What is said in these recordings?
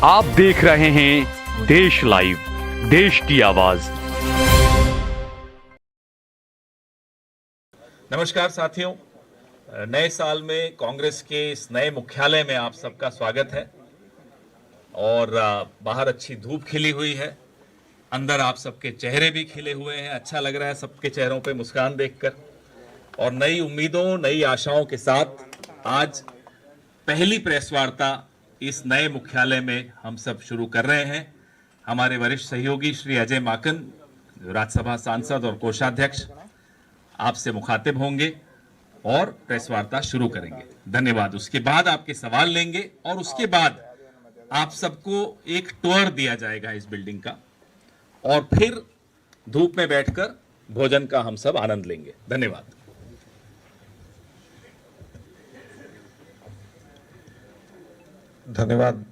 आप देख रहे हैं देश लाइव, देश की आवाज। नमस्कार साथियों, नए साल में कांग्रेस के इस नए मुख्यालय में आप सबका स्वागत है। और बाहर अच्छी धूप खिली हुई है, अंदर आप सबके चेहरे भी खिले हुए हैं। अच्छा लग रहा है सबके चेहरों पे मुस्कान देखकर। और नई उम्मीदों, नई आशाओं के साथ आज पहली प्रेस वार्ता इस नए मुख्यालय में हम सब शुरू कर रहे हैं। हमारे वरिष्ठ सहयोगी श्री अजय माकन, राज्यसभा सांसद और कोषाध्यक्ष, आपसे मुखातिब होंगे और प्रेस वार्ता शुरू करेंगे। धन्यवाद। उसके बाद आपके सवाल लेंगे और उसके बाद आप सबको एक टूर दिया जाएगा इस बिल्डिंग का, और फिर धूप में बैठकर भोजन का हम सब आनंद लेंगे। धन्यवाद। धन्यवाद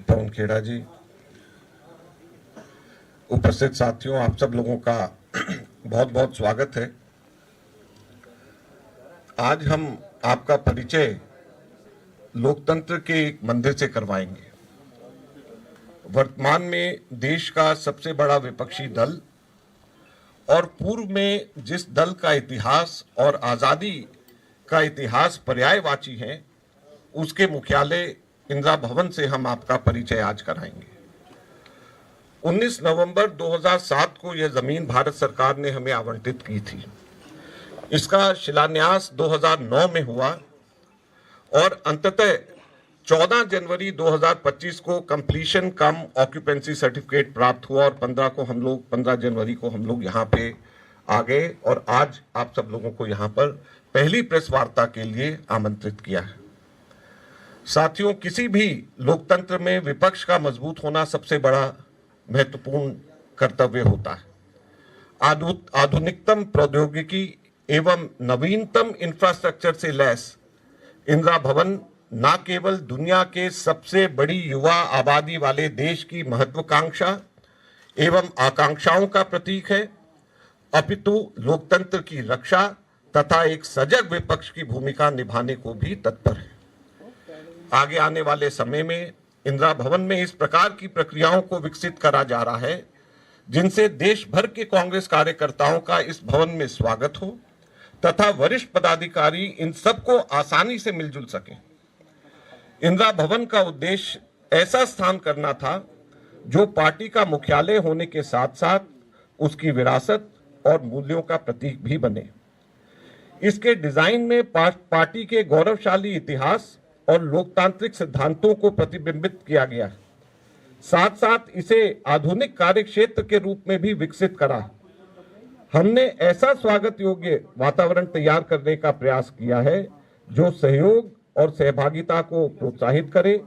पवन खेड़ा जी। उपस्थित साथियों, आप सब लोगों का बहुत बहुत स्वागत है। आज हम आपका परिचय लोकतंत्र के एक मंदिर से करवाएंगे। वर्तमान में देश का सबसे बड़ा विपक्षी दल और पूर्व में जिस दल का इतिहास और आजादी का इतिहास पर्यायवाची है, उसके मुख्यालय इंदिरा भवन से हम आपका परिचय आज कराएंगे। 19 नवंबर 2007 को यह जमीन भारत सरकार ने हमें आवंटित की थी। इसका शिलान्यास 2009 में हुआ और अंततः 14 जनवरी 2025 को कंप्लीशन कम ऑक्यूपेंसी सर्टिफिकेट प्राप्त हुआ और 15 जनवरी को हम लोग यहाँ पे आ गए और आज आप सब लोगों को यहाँ पर पहली प्रेस वार्ता के लिए आमंत्रित किया है। साथियों, किसी भी लोकतंत्र में विपक्ष का मजबूत होना सबसे बड़ा महत्वपूर्ण कर्तव्य होता है। आधुनिकतम प्रौद्योगिकी एवं नवीनतम इंफ्रास्ट्रक्चर से लैस इंदिरा भवन न केवल दुनिया के सबसे बड़ी युवा आबादी वाले देश की महत्वाकांक्षा एवं आकांक्षाओं का प्रतीक है, अपितु लोकतंत्र की रक्षा तथा एक सजग विपक्ष की भूमिका निभाने को भी तत्पर है। आगे आने वाले समय में इंदिरा भवन में इस प्रकार की प्रक्रियाओं को विकसित करा जा रहा है जिनसे देश भर के कांग्रेस कार्यकर्ताओं का इस भवन में स्वागत हो तथा वरिष्ठ पदाधिकारी इन सबको आसानी से मिलजुल सके। इंदिरा भवन का उद्देश्य ऐसा स्थान करना था जो पार्टी का मुख्यालय होने के साथ साथ उसकी विरासत और मूल्यों का प्रतीक भी बने। इसके डिजाइन में पार्टी के गौरवशाली इतिहास और लोकतांत्रिक सिद्धांतों को प्रतिबिंबित किया गया, साथ साथ इसे आधुनिक कार्य क्षेत्र के रूप में भी विकसित करा। हमने ऐसा स्वागत योग्य वातावरण तैयार करने का प्रयास किया है जो सहयोग और सहभागिता को प्रोत्साहित करे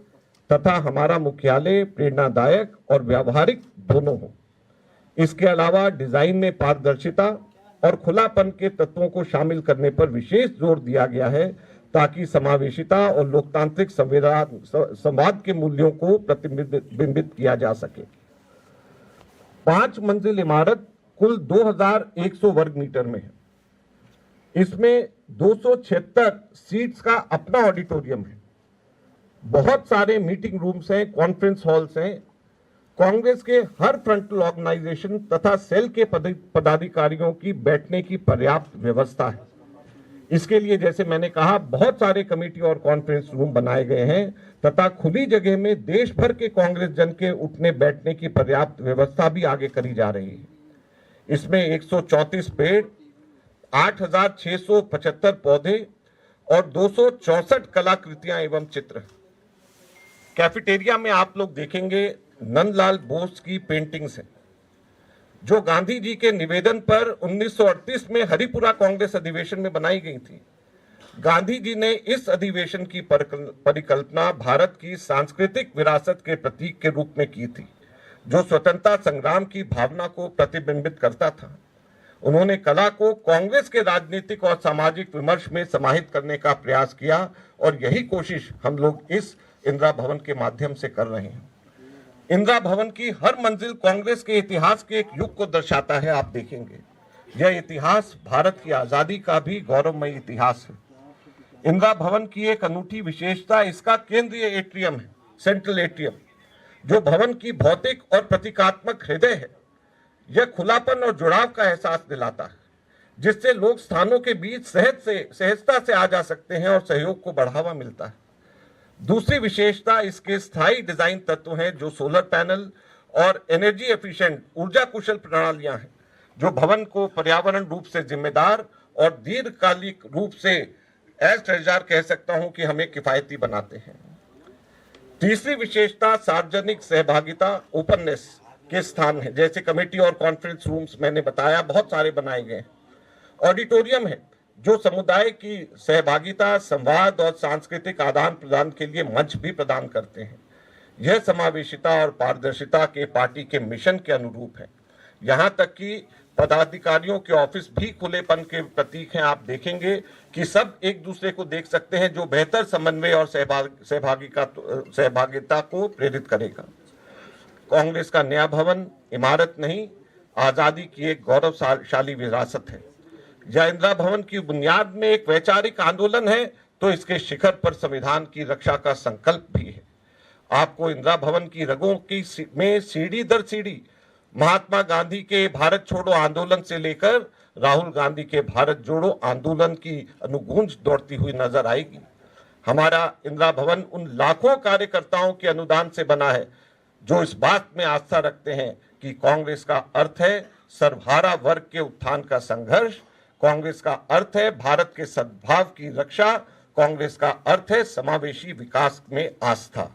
तथा हमारा मुख्यालय प्रेरणादायक और व्यावहारिक दोनों हो। इसके अलावा डिजाइन में पारदर्शिता और खुलापन के तत्वों को शामिल करने पर विशेष जोर दिया गया है ताकि समावेशिता और लोकतांत्रिक संवाद के मूल्यों को प्रतिबिंबित किया जा सके। 5 मंजिल इमारत कुल 2100 वर्ग मीटर में है। इसमें 276 सीट्स का अपना ऑडिटोरियम है, बहुत सारे मीटिंग रूम्स हैं, कॉन्फ्रेंस हॉल्स हैं। कांग्रेस के हर फ्रंटल ऑर्गेनाइजेशन तथा सेल के पदाधिकारियों की बैठने की पर्याप्त व्यवस्था है। इसके लिए जैसे मैंने कहा, बहुत सारे कमेटी और कॉन्फ्रेंस रूम बनाए गए हैं तथा खुली जगह में देश भर के कांग्रेस जन के उठने बैठने की पर्याप्त व्यवस्था भी आगे करी जा रही है। इसमें 134 पेड़, 8675 पौधे और 264 कलाकृतियां एवं चित्र। कैफेटेरिया में आप लोग देखेंगे नंदलाल बोस की पेंटिंग्स हैं जो गांधी जी के निवेदन पर 1938 में हरिपुरा कांग्रेस अधिवेशन में बनाई गई थी। गांधी जी ने इस अधिवेशन की परिकल्पना भारत की सांस्कृतिक विरासत के प्रतीक के रूप में की थी जो स्वतंत्रता संग्राम की भावना को प्रतिबिंबित करता था। उन्होंने कला को कांग्रेस के राजनीतिक और सामाजिक विमर्श में समाहित करने का प्रयास किया और यही कोशिश हम लोग इस इंदिरा भवन के माध्यम से कर रहे हैं। इंदिरा भवन की हर मंजिल कांग्रेस के इतिहास के एक युग को दर्शाता है। आप देखेंगे यह इतिहास भारत की आजादी का भी गौरवमय इतिहास है। इंदिरा भवन की एक अनूठी विशेषता इसका केंद्रीय एट्रियम है सेंट्रल एट्रियम, जो भवन की भौतिक और प्रतीकात्मक हृदय है, यह खुलापन और जुड़ाव का एहसास दिलाता है, जिससे लोग स्थानों के बीच सहजता से आ जा सकते हैं और सहयोग को बढ़ावा मिलता है। दूसरी विशेषता इसके स्थायी डिजाइन तत्व हैं, जो सोलर पैनल और एनर्जी एफिशिएंट ऊर्जा कुशल प्रणालियां हैं, जो भवन को पर्यावरण रूप से जिम्मेदार और दीर्घकालिक रूप से एज ट्रेजर कह सकता हूं कि हमें किफायती बनाते हैं। तीसरी विशेषता सार्वजनिक सहभागिता ओपननेस के स्थान है, जैसे कमेटी और कॉन्फ्रेंस रूम्स मैंने बताया बहुत सारे बनाए गए। ऑडिटोरियम है जो समुदाय की सहभागिता, संवाद और सांस्कृतिक आदान प्रदान के लिए मंच भी प्रदान करते हैं। यह समावेशिता और पारदर्शिता के पार्टी के मिशन के अनुरूप है। यहाँ तक कि पदाधिकारियों के ऑफिस भी खुलेपन के प्रतीक हैं। आप देखेंगे कि सब एक दूसरे को देख सकते हैं, जो बेहतर समन्वय और सहभागिता को प्रेरित करेगा। कांग्रेस का नया भवन इमारत नहीं, आजादी की एक गौरवशाली विरासत है। यह इंदिरा भवन की बुनियाद में एक वैचारिक आंदोलन है, तो इसके शिखर पर संविधान की रक्षा का संकल्प भी है। आपको इंदिरा भवन की रगों की में सीढ़ी दर सीढ़ी महात्मा गांधी के भारत छोड़ो आंदोलन से लेकर राहुल गांधी के भारत जोड़ो आंदोलन की अनुगूंज दौड़ती हुई नजर आएगी। हमारा इंदिरा भवन उन लाखों कार्यकर्ताओं के अनुदान से बना है, जो इस बात में आस्था रखते हैं कि कांग्रेस का अर्थ है सर्वहारा वर्ग के उत्थान का संघर्ष, कांग्रेस का अर्थ है भारत के सद्भाव की रक्षा, कांग्रेस का अर्थ है समावेशी विकास में आस्था।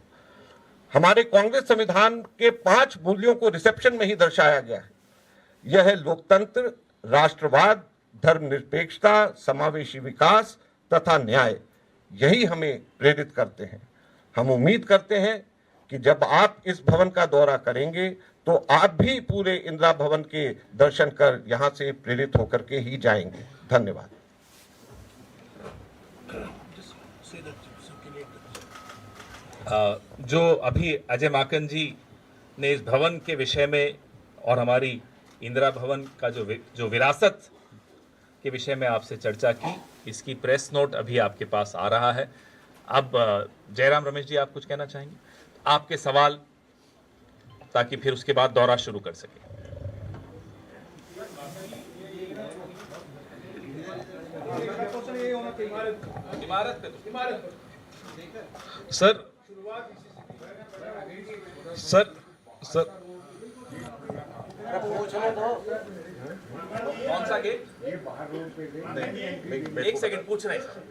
हमारे कांग्रेस संविधान के 5 मूल्यों को रिसेप्शन में ही दर्शाया गया है। यह है लोकतंत्र, राष्ट्रवाद, धर्मनिरपेक्षता, समावेशी विकास तथा न्याय। यही हमें प्रेरित करते हैं। हम उम्मीद करते हैं कि जब आप इस भवन का दौरा करेंगे तो आप भी पूरे इंदिरा भवन के दर्शन कर यहां से प्रेरित होकर के ही जाएंगे। धन्यवाद। जो अभी अजय माकन जी ने इस भवन के विषय में और हमारी इंदिरा भवन का जो विरासत के विषय में आपसे चर्चा की, इसकी प्रेस नोट अभी आपके पास आ रहा है। अब जयराम रमेश जी, आप कुछ कहना चाहेंगे? आपके सवाल, ताकि फिर उसके बाद दौरा शुरू कर सके। सर कौन सा गेट? एक सेकंड पूछ रहे हैं सर।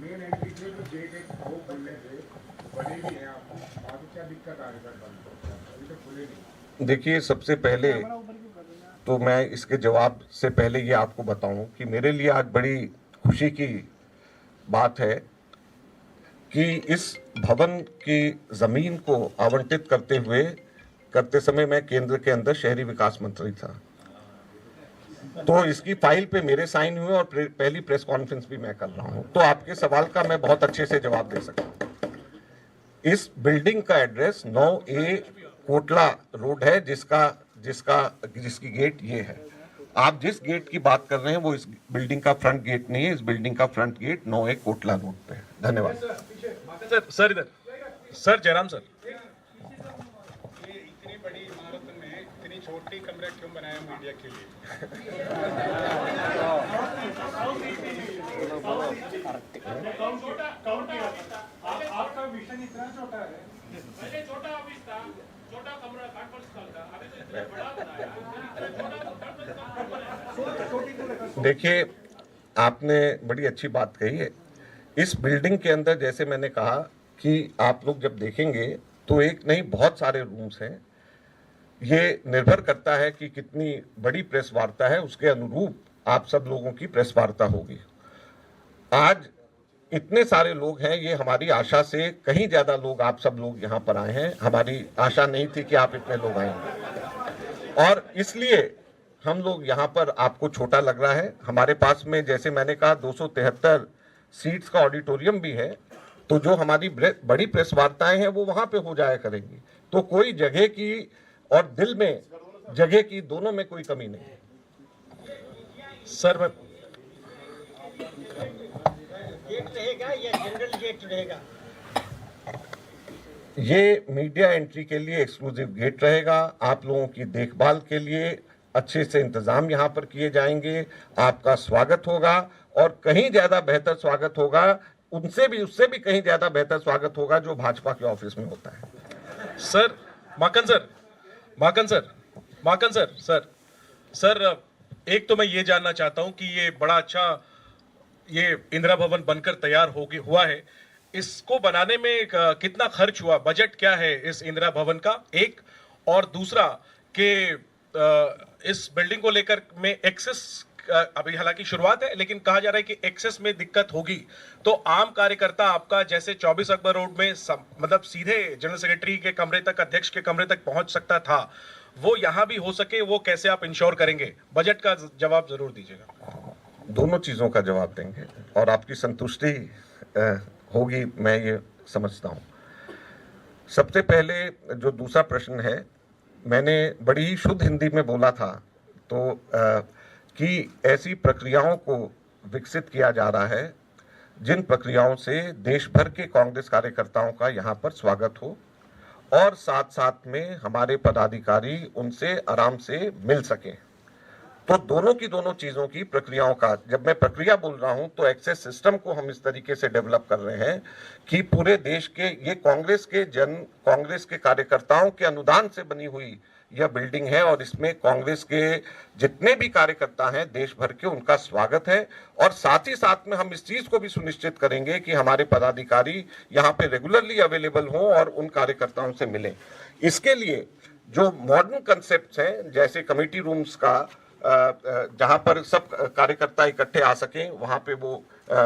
मेन एंट्री से जो गेट एक वो खुलने से बने भी हैं, आपको बाकी क्या दिक्कत आ रही है? अभी तो खुले नहीं। देखिए, सबसे पहले तो मैं इसके जवाब से पहले ये आपको बताऊं कि मेरे लिए आज बड़ी खुशी की बात है कि इस भवन की जमीन को आवंटित करते समय मैं केंद्र के अंदर शहरी विकास मंत्री था, तो इसकी फाइल पे मेरे साइन हुए और पहली प्रेस कॉन्फ्रेंस भी मैं कर रहा हूं, तो आपके सवाल का मैं बहुत अच्छे से जवाब दे सकता हूं। इस बिल्डिंग का एड्रेस 9A कोटला रोड है, जिसकी गेट ये है। आप जिस गेट की बात कर रहे हैं वो इस बिल्डिंग का फ्रंट गेट नहीं है। इस बिल्डिंग का front gate 9A Kotla road पे है। धन्यवाद। सर इधर सर, जयराम सर, ये इतनी बड़ी इमारत में इतनी छोटी कमरे क्यों बनाया मीडिया के लिए? आपका विजन इतना छोटा है। पहले छोटा ऑफिस था, छोटा कमरा कॉन्फ्रेंस हॉल था, अभी तो इतना बड़ा बनाया। देखिए, आपने बड़ी अच्छी बात कही है। इस बिल्डिंग के अंदर, जैसे मैंने कहा कि आप लोग जब देखेंगे तो एक नहीं बहुत सारे रूम्स हैं। ये निर्भर करता है कि कितनी बड़ी प्रेस वार्ता है, उसके अनुरूप आप सब लोगों की प्रेस वार्ता होगी। आज इतने सारे लोग हैं, ये हमारी आशा से कहीं ज्यादा लोग, आप सब लोग यहाँ पर आए हैं। हमारी आशा नहीं थी कि आप इतने लोग आएंगे, और इसलिए हम लोग यहाँ पर, आपको छोटा लग रहा है। हमारे पास में, जैसे मैंने कहा, 273 सीट्स का ऑडिटोरियम भी है, तो जो हमारी बड़ी प्रेस वार्ताएं हैं वो वहां पे हो जाया करेंगी। तो कोई जगह की और दिल में जगह की, दोनों में कोई कमी नहीं है। सर मैं गेट रहेगा या जनरल गेट रहेगा? ये मीडिया एंट्री के लिए एक्सक्लूसिव गेट रहेगा। आप लोगों की देखभाल के लिए अच्छे से इंतजाम यहाँ पर किए जाएंगे। आपका स्वागत होगा और कहीं ज्यादा बेहतर स्वागत होगा, उससे भी कहीं ज्यादा बेहतर स्वागत होगा जो भाजपा के ऑफिस में होता है। सर माकन सर, एक तो मैं ये जानना चाहता हूं कि ये बड़ा अच्छा ये इंदिरा भवन बनकर तैयार हुआ है, इसको बनाने में कितना खर्च हुआ, बजट क्या है इस इंदिरा भवन का, एक। और दूसरा कि इस बिल्डिंग को लेकर में एक्सेस, अभी हालांकि शुरुआत है लेकिन कहा जा रहा है कि एक्सेस में दिक्कत होगी, तो आम कार्यकर्ता आपका जैसे 24 अकबर रोड में मतलब सीधे जनरल सेक्रेटरी के कमरे तक, अध्यक्ष के कमरे तक पहुंच सकता था, वो यहां भी हो सके, वो कैसे आप इंश्योर करेंगे? बजट का जवाब जरूर दीजिएगा। दोनों चीजों का जवाब देंगे और आपकी संतुष्टि होगी, मैं ये समझता हूं। सबसे पहले जो दूसरा प्रश्न है, मैंने बड़ी ही शुद्ध हिंदी में बोला था तो कि ऐसी प्रक्रियाओं को विकसित किया जा रहा है जिन प्रक्रियाओं से देश भर के कांग्रेस कार्यकर्ताओं का यहाँ पर स्वागत हो और साथ साथ में हमारे पदाधिकारी उनसे आराम से मिल सकें। तो दोनों चीजों की प्रक्रियाओं का, जब मैं प्रक्रिया बोल रहा हूं तो एक्सेस सिस्टम को हम इस तरीके से डेवलप कर रहे हैं कि पूरे देश के, ये कांग्रेस के कार्यकर्ताओं के अनुदान से बनी हुई यह बिल्डिंग है और इसमें कांग्रेस के जितने भी कार्यकर्ता हैं देश भर के, उनका स्वागत है। और साथ ही साथ में हम इस चीज को भी सुनिश्चित करेंगे कि हमारे पदाधिकारी यहाँ पे रेगुलरली अवेलेबल हों और उन कार्यकर्ताओं से मिलें। इसके लिए जो मॉडर्न कंसेप्ट हैं, जैसे कमेटी रूम्स का, जहां पर सब कार्यकर्ता इकट्ठे आ सकें, वहां पे वो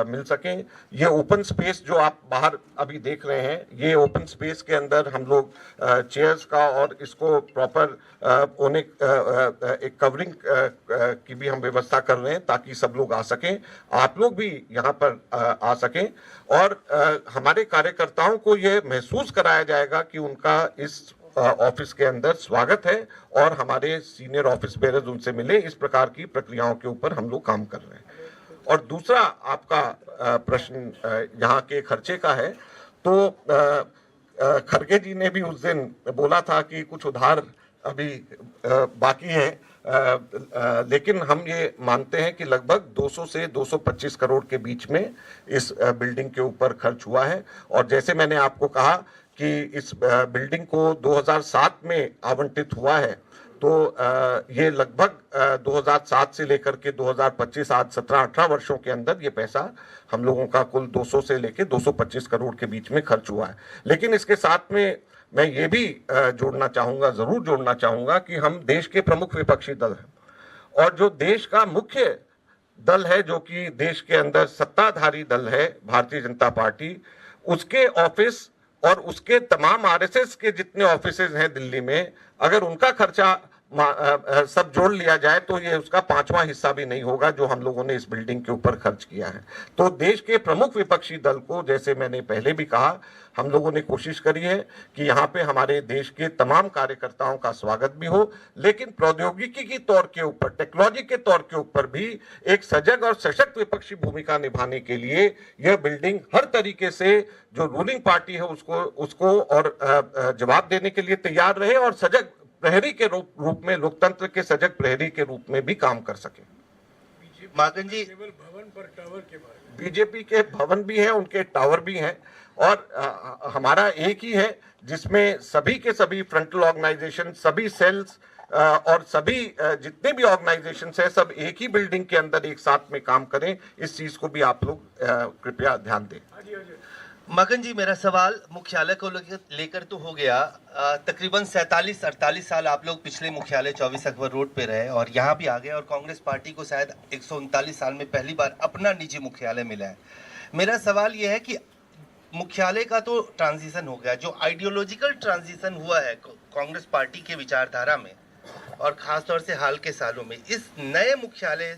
मिल सकें। ये ओपन स्पेस जो आप बाहर अभी देख रहे हैं, ये ओपन स्पेस के अंदर हम लोग चेयर्स का और इसको प्रॉपर होने एक कवरिंग की भी हम व्यवस्था कर रहे हैं ताकि सब लोग आ सकें, आप लोग भी यहाँ पर आ सकें और हमारे कार्यकर्ताओं को ये महसूस कराया जाएगा कि उनका इस ऑफिस के अंदर स्वागत है और हमारे सीनियर ऑफिस बेयरर्स उनसे मिले। इस प्रकार की प्रक्रियाओं के ऊपर हम लोग काम कर रहे हैं। और दूसरा आपका प्रश्न यहाँ के खर्चे का है, तो खड़गे जी ने भी उस दिन बोला था कि कुछ उधार अभी बाकी है, लेकिन हम ये मानते हैं कि लगभग 200 से 225 करोड़ के बीच में इस बिल्डिंग के ऊपर खर्च हुआ है। और जैसे मैंने आपको कहा कि इस बिल्डिंग को 2007 में आवंटित हुआ है, तो ये लगभग 2007 से लेकर के 2025 आज 17-18 वर्षों के अंदर ये पैसा हम लोगों का कुल 200 से लेकर 225 करोड़ के बीच में खर्च हुआ है। लेकिन इसके साथ में मैं ये भी जरूर जोड़ना चाहूंगा कि हम देश के प्रमुख विपक्षी दल हैं और जो देश का मुख्य दल है, जो कि देश के अंदर सत्ताधारी दल है भारतीय जनता पार्टी, उसके ऑफिस और उसके तमाम आरएसएस के जितने ऑफिसेज हैं दिल्ली में, अगर उनका खर्चा सब जोड़ लिया जाए तो ये उसका 5वां हिस्सा भी नहीं होगा जो हम लोगों ने इस बिल्डिंग के ऊपर खर्च किया है। तो देश के प्रमुख विपक्षी दल को, जैसे मैंने पहले भी कहा, हम लोगों ने कोशिश करी है कि यहाँ पे हमारे देश के तमाम कार्यकर्ताओं का स्वागत भी हो, लेकिन प्रौद्योगिकी के तौर के ऊपर, टेक्नोलॉजी के तौर के ऊपर भी एक सजग और सशक्त विपक्षी भूमिका निभाने के लिए यह बिल्डिंग हर तरीके से जो रूलिंग पार्टी है उसको और जवाब देने के लिए तैयार रहे और सजग प्रहरी के रूप में, लोकतंत्र के सजग प्रहरी के रूप में भी काम कर सके। माकन जी, बीजेपी के भवन भी हैं, उनके टावर भी हैं और हमारा एक ही है जिसमें सभी के सभी फ्रंटल ऑर्गेनाइजेशन, सभी सेल्स और सभी जितने भी ऑर्गेनाइजेशन है, सब एक ही बिल्डिंग के अंदर एक साथ में काम करें। इस चीज को भी आप लोग कृपया ध्यान दें। मगन जी, मेरा सवाल मुख्यालय को लेकर तो हो गया। तकरीबन 47-48 साल आप लोग पिछले मुख्यालय 24 अकबर रोड पे रहे और यहाँ भी आ गए और कांग्रेस पार्टी को शायद 139 साल में पहली बार अपना निजी मुख्यालय मिला है। मेरा सवाल यह है कि मुख्यालय का तो ट्रांजिशन हो गया, जो आइडियोलॉजिकल ट्रांजिशन हुआ है कांग्रेस पार्टी के विचारधारा में और ख़ासतौर से हाल के सालों में, इस नए मुख्यालय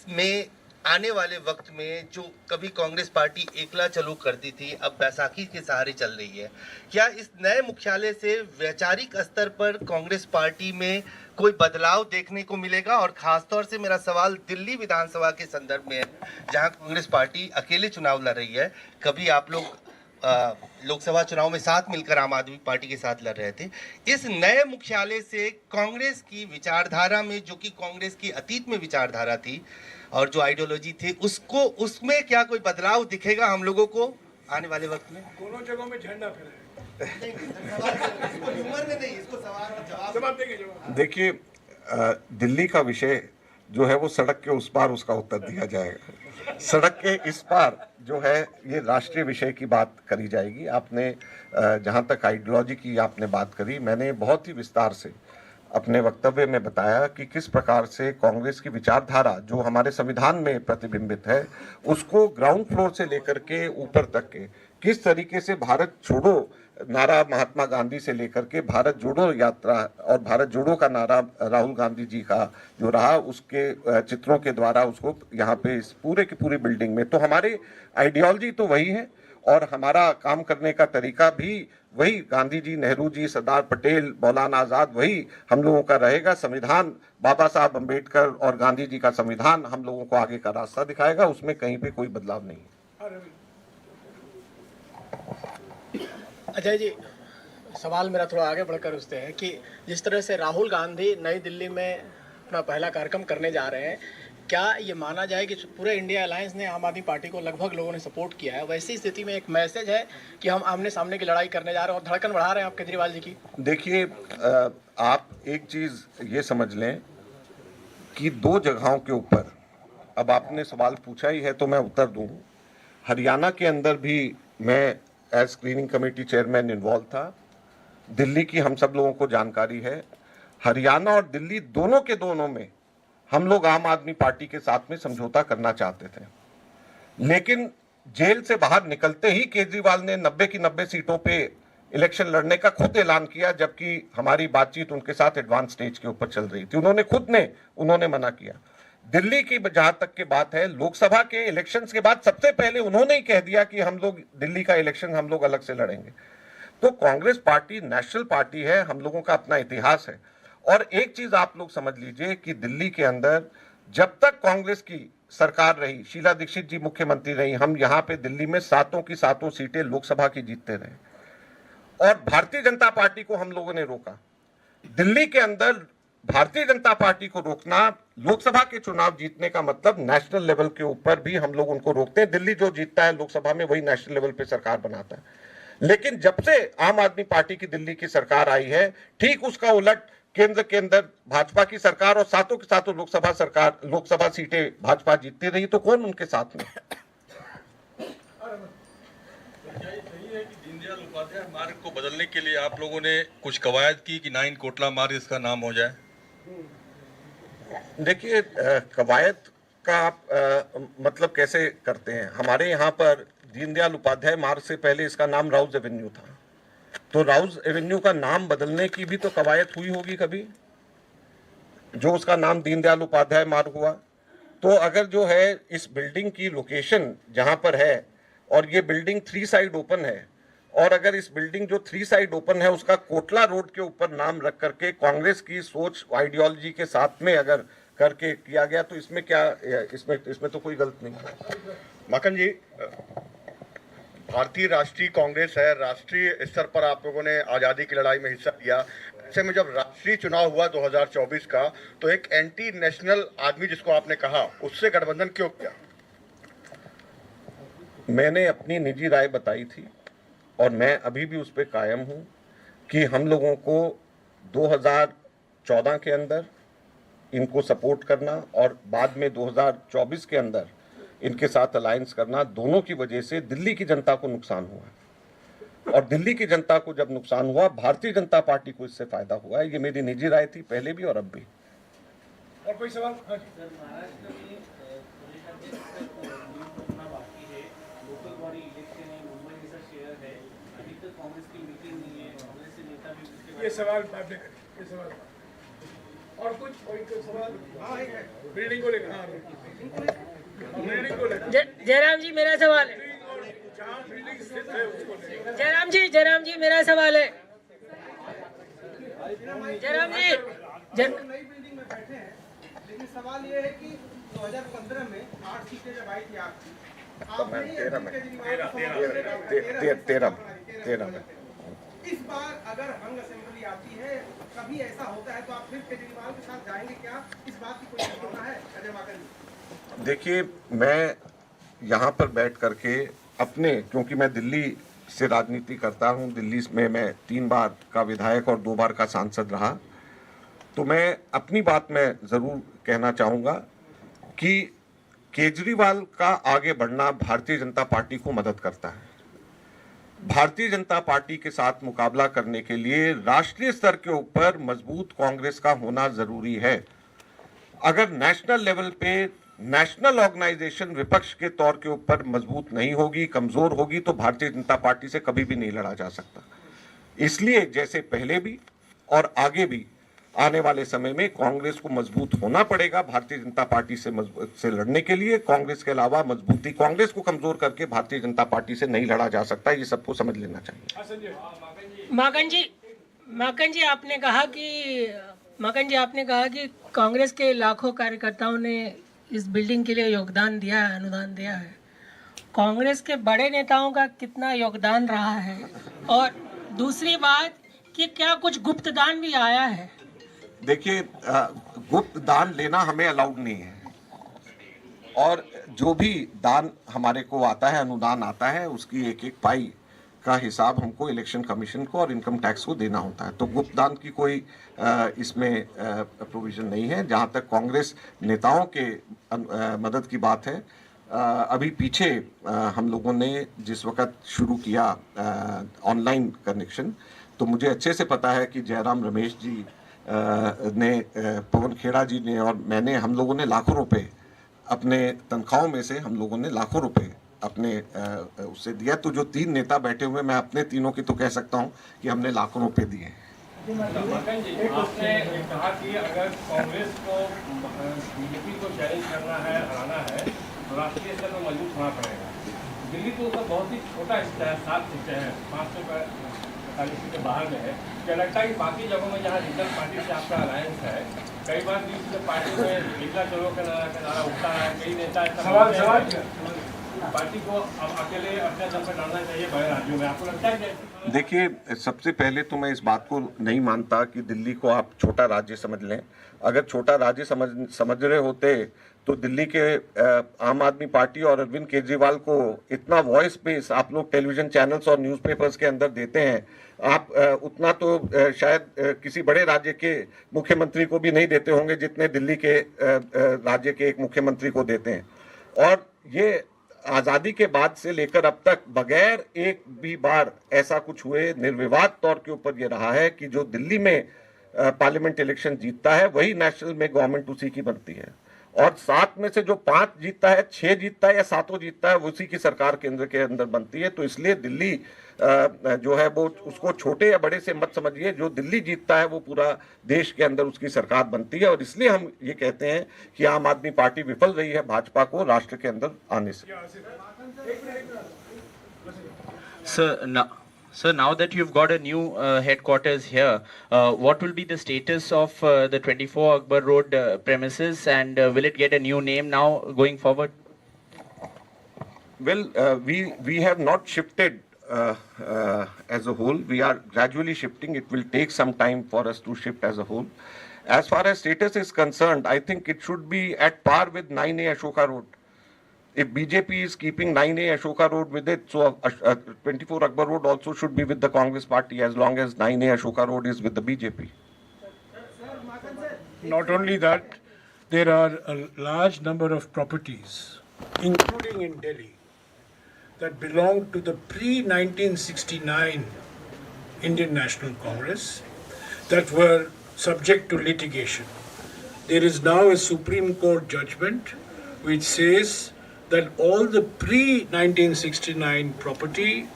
में आने वाले वक्त में जो कभी कांग्रेस पार्टी एकला चलो करती थी, अब बैसाखी के सहारे चल रही है, क्या इस नए मुख्यालय से वैचारिक स्तर पर कांग्रेस पार्टी में कोई बदलाव देखने को मिलेगा? और खासतौर से मेरा सवाल दिल्ली विधानसभा के संदर्भ में है, जहां कांग्रेस पार्टी अकेले चुनाव लड़ रही है। कभी आप लोग लोकसभा चुनाव में साथ मिलकर आम आदमी पार्टी के साथ लड़ रहे थे। इस नए मुख्यालय से कांग्रेस की विचारधारा में, जो कि कांग्रेस की अतीत में विचारधारा थी और जो आइडियोलॉजी थी, उसमें क्या कोई बदलाव दिखेगा हम लोगों को आने वाले वक्त में? दोनों जगहों में झंडा फहराए। देखिए, दिल्ली का विषय जो है वो सड़क के उस पार उसका उत्तर दिया जाएगा। सड़क के इस पार जो है ये राष्ट्रीय विषय की बात करी जाएगी। आपने जहां तक आइडियोलॉजी की आपने बात करी, मैंने बहुत ही विस्तार से अपने वक्तव्य में बताया कि किस प्रकार से कांग्रेस की विचारधारा जो हमारे संविधान में प्रतिबिंबित है, उसको ग्राउंड फ्लोर से लेकर के ऊपर तक के किस तरीके से भारत छोड़ो नारा महात्मा गांधी से लेकर के भारत जोड़ो यात्रा और भारत जोड़ो का नारा राहुल गांधी जी का जो रहा, उसके चित्रों के द्वारा उसको यहाँ पे इस पूरे की पूरी बिल्डिंग में, तो हमारी आइडियोलॉजी तो वही है और हमारा काम करने का तरीका भी वही, गांधी जी, नेहरू जी, सरदार पटेल, मौलाना आजाद, वही हम लोगों का रहेगा। संविधान, बाबा साहब अम्बेडकर और गांधी जी का संविधान हम लोगों को आगे का रास्ता दिखाएगा, उसमें कहीं पे कोई बदलाव नहीं है। अजय जी, सवाल मेरा थोड़ा आगे बढ़कर उससे है कि जिस तरह से राहुल गांधी नई दिल्ली में अपना पहला कार्यक्रम करने जा रहे हैं, क्या ये माना जाए कि पूरे इंडिया अलायंस ने आम आदमी पार्टी को लगभग लोगों ने सपोर्ट किया है? वैसी स्थिति में एक मैसेज है कि हम आमने सामने की लड़ाई करने जा रहे हैं और धड़कन बढ़ा रहे हैं आप केजरीवाल जी की। देखिए, आप एक चीज ये समझ लें कि दो जगहों के ऊपर, अब आपने सवाल पूछा ही है तो मैं उत्तर दूं। हरियाणा के अंदर भी मैं as screening committee chairman involve था। दिल्ली की हम सब लोगों को जानकारी है। हरियाणा और दिल्ली दोनों के दोनों में हम लोग आम आदमी पार्टी के साथ में समझौता करना चाहते थे, लेकिन जेल से बाहर निकलते ही केजरीवाल ने 90 की 90 सीटों पे इलेक्शन लड़ने का खुद ऐलान किया, जबकि हमारी बातचीत उनके साथ एडवांस स्टेज के ऊपर चल रही थी। उन्होंने मना किया। दिल्ली की जहां तक की बात है, लोकसभा के इलेक्शंस के बाद सबसे पहले उन्होंने ही कह दिया कि हम लोग दिल्ली का इलेक्शन हम लोग अलग से लड़ेंगे। तो कांग्रेस पार्टी नेशनल पार्टी है, हम लोगों का अपना इतिहास है। और एक चीज आप लोग समझ लीजिए कि दिल्ली के अंदर जब तक कांग्रेस की सरकार रही, शीला दीक्षित जी मुख्यमंत्री रही, हम यहाँ पे दिल्ली में 7 की 7 सीटें लोकसभा की जीतते रहे और भारतीय जनता पार्टी को हम लोगों ने रोका। दिल्ली के अंदर भारतीय जनता पार्टी को रोकना, लोकसभा के चुनाव जीतने का मतलब नेशनल लेवल के ऊपर भी हम लोग उनको रोकते हैं। दिल्ली जो जीतता है लोकसभा में वही नेशनल लेवल पे सरकार बनाता है। लेकिन जब से आम आदमी पार्टी की दिल्ली की सरकार आई है, ठीक उसका उलट केंद्र के अंदर भाजपा की सरकार और 7 की 7 लोकसभा सीटें भाजपा जीतती रही, तो कौन उनके साथ में? दीनदयाल उपाध्याय मार्ग को बदलने के लिए आप लोगों ने कुछ कवायद की कि 9 कोटला मार्ग इसका नाम हो जाए। देखिए, कवायद का आप मतलब कैसे करते हैं? हमारे यहाँ पर दीनदयाल उपाध्याय मार्ग से पहले इसका नाम राउज एवेन्यू था, तो राउज एवेन्यू का नाम बदलने की भी तो कवायद हुई होगी कभी, जो उसका नाम दीनदयाल उपाध्याय मार्ग हुआ। तो अगर जो है इस बिल्डिंग की लोकेशन जहां पर है और ये बिल्डिंग 3 साइड ओपन है, और अगर इस बिल्डिंग जो 3 साइड ओपन है उसका कोटला रोड के ऊपर नाम रख करके कांग्रेस की सोच आइडियोलॉजी के साथ में अगर करके किया गया, तो इसमें क्या, इसमें तो कोई गलत नहीं है। माकन जी, भारतीय राष्ट्रीय कांग्रेस है, राष्ट्रीय स्तर पर आप लोगों ने आज़ादी की लड़ाई में हिस्सा लिया। ऐसे में जब राष्ट्रीय चुनाव हुआ 2024 का, तो एक एंटी नेशनल आदमी जिसको आपने कहा, उससे गठबंधन क्यों किया? मैंने अपनी निजी राय बताई थी और मैं अभी भी उस पर कायम हूं कि हम लोगों को 2014 के अंदर इनको सपोर्ट करना और बाद में 2024 के अंदर इनके साथ अलायंस करना, दोनों की वजह से दिल्ली की जनता को नुकसान हुआ। और दिल्ली की जनता को जब नुकसान हुआ, भारतीय जनता पार्टी को इससे फायदा हुआ है। ये मेरी निजी राय थी पहले भी और अब भी। और कोई सवाल? हाँ जी। ये सवाल बाद में करें, ये सवाल और कुछ कोई सवाल? हाँ, बिल्डिंग को लेकर। हाँ, बिल्डिंग को लेकर। जयराम जी, मेरा सवाल है। जहाँ बिल्डिंग स्थित है उसको लेकर। जयराम जी, मेरा सवाल है। जयराम जी, नई बिल्डिंग में बैठे हैं, लेकिन सवाल ये है कि 2015 में 8 सीटें जब आई थी आपकी, 13 में इस बार अगर हंग असेंबली आती है, कभी ऐसा होता है तो आप फिर केजरीवाल के साथ जाएंगे क्या? इस बात की कोई संभावना है अजय माकन जी? देखिए, मैं यहाँ पर बैठ करके अपने, क्योंकि मैं दिल्ली से राजनीति करता हूँ, दिल्ली में मैं 3 बार का विधायक और 2 बार का सांसद रहा, तो मैं अपनी बात में ज़रूर कहना चाहूँगा कि केजरीवाल का आगे बढ़ना भारतीय जनता पार्टी को मदद करता है। भारतीय जनता पार्टी के साथ मुकाबला करने के लिए राष्ट्रीय स्तर के ऊपर मजबूत कांग्रेस का होना जरूरी है। अगर नेशनल लेवल पे नेशनल ऑर्गेनाइजेशन विपक्ष के तौर के ऊपर मजबूत नहीं होगी, कमजोर होगी, तो भारतीय जनता पार्टी से कभी भी नहीं लड़ा जा सकता। इसलिए जैसे पहले भी और आगे भी आने वाले समय में कांग्रेस को मजबूत होना पड़ेगा भारतीय जनता पार्टी से लड़ने के लिए। कांग्रेस के अलावा मजबूती, कांग्रेस को कमजोर करके भारतीय जनता पार्टी से नहीं लड़ा जा सकता। ये सबको समझ लेना चाहिए। माकन जी आपने कहा कि कांग्रेस के लाखों कार्यकर्ताओं ने इस बिल्डिंग के लिए योगदान दिया है, अनुदान दिया है। कांग्रेस के बड़े नेताओं का कितना योगदान रहा है? और दूसरी बात कि क्या कुछ गुप्त दान भी आया है? देखिए, गुप्त दान लेना हमें अलाउड नहीं है, और जो भी दान हमारे को आता है, अनुदान आता है, उसकी एक एक पाई का हिसाब हमको इलेक्शन कमीशन को और इनकम टैक्स को देना होता है। तो गुप्त दान की कोई इसमें प्रोविजन नहीं है। जहाँ तक कांग्रेस नेताओं के मदद की बात है, अभी पीछे हम लोगों ने जिस वक्त शुरू किया ऑनलाइन कनेक्शन, तो मुझे अच्छे से पता है कि जयराम रमेश जी ने, पवन खेड़ा जी ने और मैंने, हम लोगों ने लाखों रुपए अपने तनख्वाहों में से, हम लोगों ने लाखों रुपए अपने उससे दिया। तो जो 3 नेता बैठे हुए, मैं अपने तीनों की तो कह सकता हूं कि हमने लाखों रुपए दिए। मकन जी, आपने कहा कि अगर कांग्रेस को बीजेपी को चैलेंज करना है, हराना है, तो राष्ट्रीय स्तर पर मजबूत होना पड़ेगा। दिल्ली तो उसका बहुत ही छोटा हिस्सा है, 7 सीटें हैं, 545 सीटें बाहर में है। क्या लगता है कि बाकी जगहों में जहाँ रीजनल पार्टी से आपका अलायंस है, कई बार भी पार्टी में निकला चलो का नारा उठता है, कई नेता पार्टी को अब अकेले अपने दम पर डालना चाहिए बड़े राज्यों में, आपको लगता है? देखिए, सबसे पहले तो मैं इस बात को नहीं मानता कि दिल्ली को आप छोटा राज्य समझ लें। अगर छोटा राज्य समझ रहे होते तो दिल्ली के आम आदमी पार्टी और अरविंद केजरीवाल को इतना वॉइस स्पेस आप लोग टेलीविजन चैनल्स और न्यूज़पेपर्स के अंदर देते हैं, आप उतना तो शायद किसी बड़े राज्य के मुख्यमंत्री को भी नहीं देते होंगे जितने दिल्ली के राज्य के एक मुख्यमंत्री को देते हैं। और ये आज़ादी के बाद से लेकर अब तक बगैर एक भी बार ऐसा कुछ हुए, निर्विवाद तौर के ऊपर ये रहा है कि जो दिल्ली में पार्लियामेंट इलेक्शन जीतता है वही नेशनल में गवर्नमेंट उसी की बनती है, और 7 में से जो 5 जीतता है, 6 जीतता है या 7 जीतता है, उसी की सरकार केंद्र के अंदर बनती है। तो इसलिए दिल्ली जो है वो, उसको छोटे या बड़े से मत समझिए, जो दिल्ली जीतता है वो पूरा देश के अंदर उसकी सरकार बनती है। और इसलिए हम ये कहते हैं कि आम आदमी पार्टी विफल रही है भाजपा को राष्ट्र के अंदर आने से। Sir, now that you've got a new headquarters here, what will be the status of the 24 Akbar Road premises, and will it get a new name now going forward? Well, we have not shifted as a whole. We are gradually shifting. It will take some time for us to shift as a whole. As far as status is concerned, I think it should be at par with 9A Ashoka Road. If BJP is keeping 9A Ashoka Road with it, so 24 Akbar Road also should be with the Congress party, as long as 9A Ashoka Road is with the BJP. Not only that, there are a large number of properties, including in Delhi, that belong to the pre-1969 Indian National Congress that were subject to litigation. There is now a Supreme Court judgment which says that all the pre-1969 property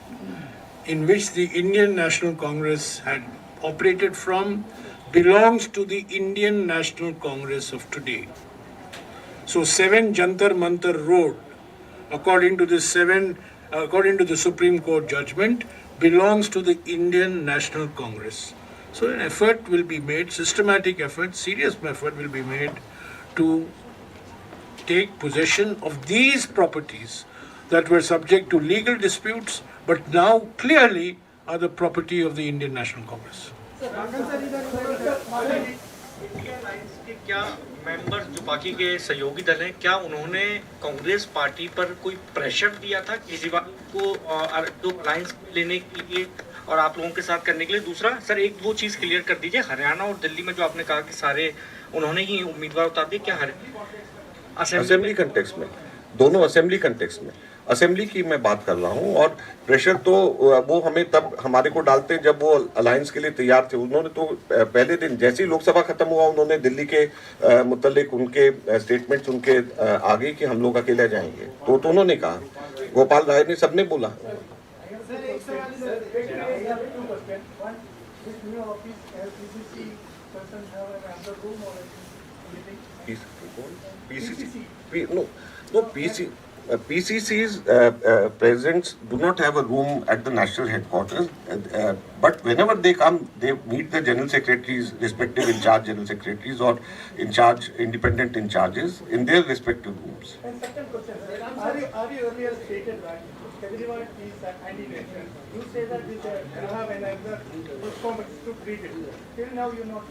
in which the Indian National Congress had operated from belongs to the Indian National Congress of today. So 7 Jantar Mantar Road, according to the Supreme Court judgment, belongs to the Indian National Congress. So an effort will be made, systematic effort, serious effort will be made to take possession of these properties that were subject to legal disputes but now clearly are the property of the Indian National Congress. क्या members जो बाकी के सहयोगी दल हैं, क्या उन्होंने Congress party पर कोई प्रेशर दिया था केजरीवाल को जो अलायंस लेने के लिए और आप लोगों के साथ करने के लिए? दूसरा सर, एक वो चीज़ क्लियर कर दीजिए, हरियाणा और दिल्ली में जो आपने कहा कि सारे उन्होंने ही उम्मीदवार उतार दिए, क्या असेंबली कंटेक्स्ट में, दोनों असेंबली कंटेक्स्ट में, असेंबली की मैं बात कर रहा हूं। और प्रेशर तो वो हमें तब हमारे को डालते जब वो अलायंस के लिए तैयार थे। उन्होंने तो पहले दिन जैसे ही लोकसभा खत्म हुआ उन्होंने दिल्ली के मुतल्लिक उनके स्टेटमेंट्स उनके आगे कि हम लोग अकेले जाएंगे, तो उन्होंने कहा, गोपाल राय ने, सबने बोला। PCC's presidents do not have a room at the national headquarters, but whenever they come, they meet the general secretaries, respective in charge general secretaries or in charge independent in charges in their respective rooms. And second question, are you earlier stated that Kejriwal is anti-national? You say that you have another performance to treat it. Till now you not.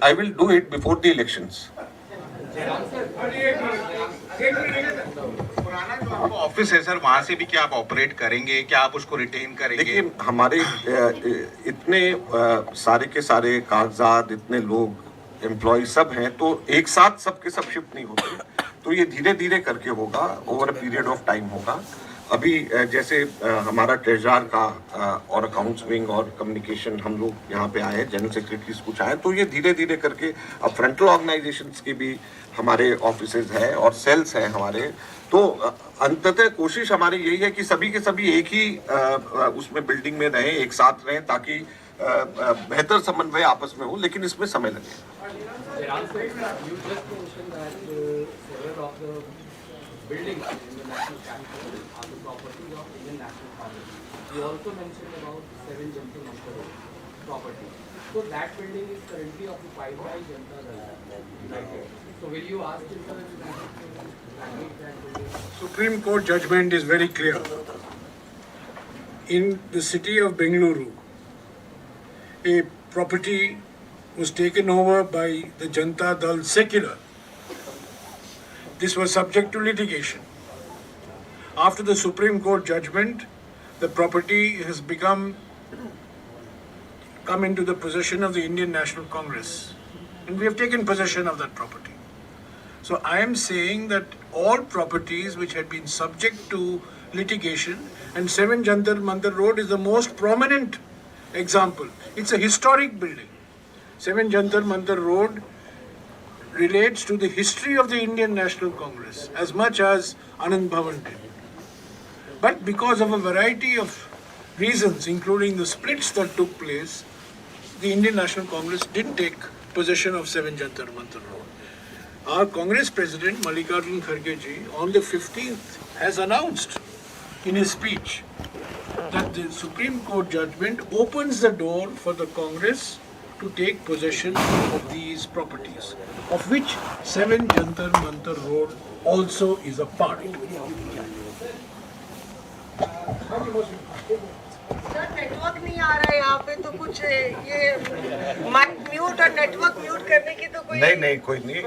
I will do it before the elections. पुराना जो आपका office है sir, वहाँ से भी क्या आप operate करेंगे, क्या आप उसको रिटेन करेंगे? देखिए, हमारे इतने सारे के सारे कागजात, इतने लोग एम्प्लॉय सब हैं, तो एक साथ सबके सब शिफ्ट नहीं होते, तो ये धीरे धीरे करके होगा, over a period of time होगा। अभी जैसे हमारा ट्रेजरर का और अकाउंट्स विंग और कम्युनिकेशन हम लोग यहाँ पे आए, जनरल सेक्रेटरीज कुछ आए, तो ये धीरे धीरे करके अब फ्रंटल ऑर्गेनाइजेशंस की भी हमारे ऑफिसेज है और सेल्स हैं हमारे, तो अंततः कोशिश हमारी यही है कि सभी के सभी एक ही उसमें बिल्डिंग में रहें, एक साथ रहें, ताकि बेहतर समन्वय आपस में हो, लेकिन इसमें समय लगे। buildings in the national capital are the properties of Indian National Congress. You also mentioned about 7 Jantar Mantar Road property. So that building is currently occupied by Janata Dal United. So will you ask Janata Dal United to vacate that building? Supreme Court judgment is very clear. In the city of Bengaluru, a property was taken over by the Janata Dal secular. This was subject to litigation. After the Supreme Court judgment, the property has come into the possession of the Indian National Congress, and we have taken possession of that property. So I am saying that all properties which had been subject to litigation, and 7 Jantar Mantar Road is the most prominent example. It's a historic building. 7 Jantar Mantar Road relates to the history of the Indian National Congress as much as Anand Bhavan did. But because of a variety of reasons, including the splits that took place, the Indian National Congress did take possession of 7 Jantar Mantar Road. Our Congress President Mallikarjun Kharge ji on the 15th has announced in his speech that the Supreme Court judgment opens the door for the Congress to take possession of these properties, of which 7 Jantar Mantar Road also is a part. Sir network नहीं आ रहा है यहाँ पे, तो कुछ ये mic mute और network mute करने की तो कोई नहीं कोई नहीं,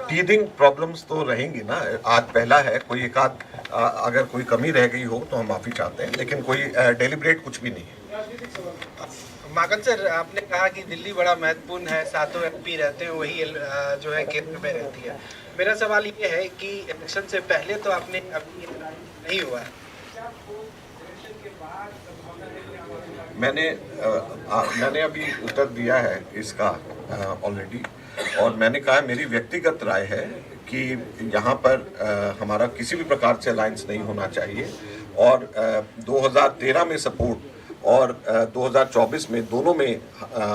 टीथिंग प्रॉब्लम्स तो रहेंगी ना। आज पहला है, कोई एक आध अगर कोई कमी रह गई हो तो हम माफी चाहते हैं, लेकिन कोई डेलिब्रेट कुछ भी नहीं है। माकन सर, आपने कहा कि दिल्ली बड़ा महत्वपूर्ण है, सातों एमपी रहते हैं, वही जो है केंद्र में रहती है। मेरा सवाल ये है कि इलेक्शन से पहले तो आपने अभी नहीं हुआ है, मैंने अभी उत्तर दिया है इसका ऑलरेडी, और मैंने कहा मेरी व्यक्तिगत राय है कि यहाँ पर हमारा किसी भी प्रकार से अलायंस नहीं होना चाहिए, और 2013 में सपोर्ट और 2024 में दोनों में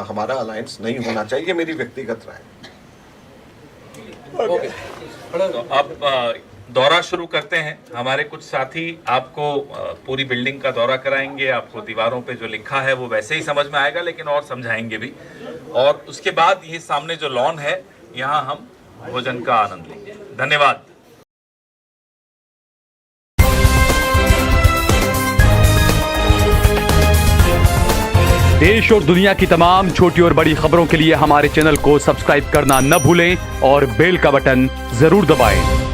हमारा अलायंस नहीं होना चाहिए, मेरी व्यक्तिगत राय। तो अब दौरा शुरू करते हैं। हमारे कुछ साथी आपको पूरी बिल्डिंग का दौरा कराएंगे, आपको दीवारों पे जो लिखा है वो वैसे ही समझ में आएगा, लेकिन और समझाएंगे भी, और उसके बाद ये सामने जो लॉन है यहाँ हम भोजन का आनंद लेंगे। धन्यवाद। देश और दुनिया की तमाम छोटी और बड़ी खबरों के लिए हमारे चैनल को सब्सक्राइब करना न भूलें और बेल का बटन जरूर दबाएं।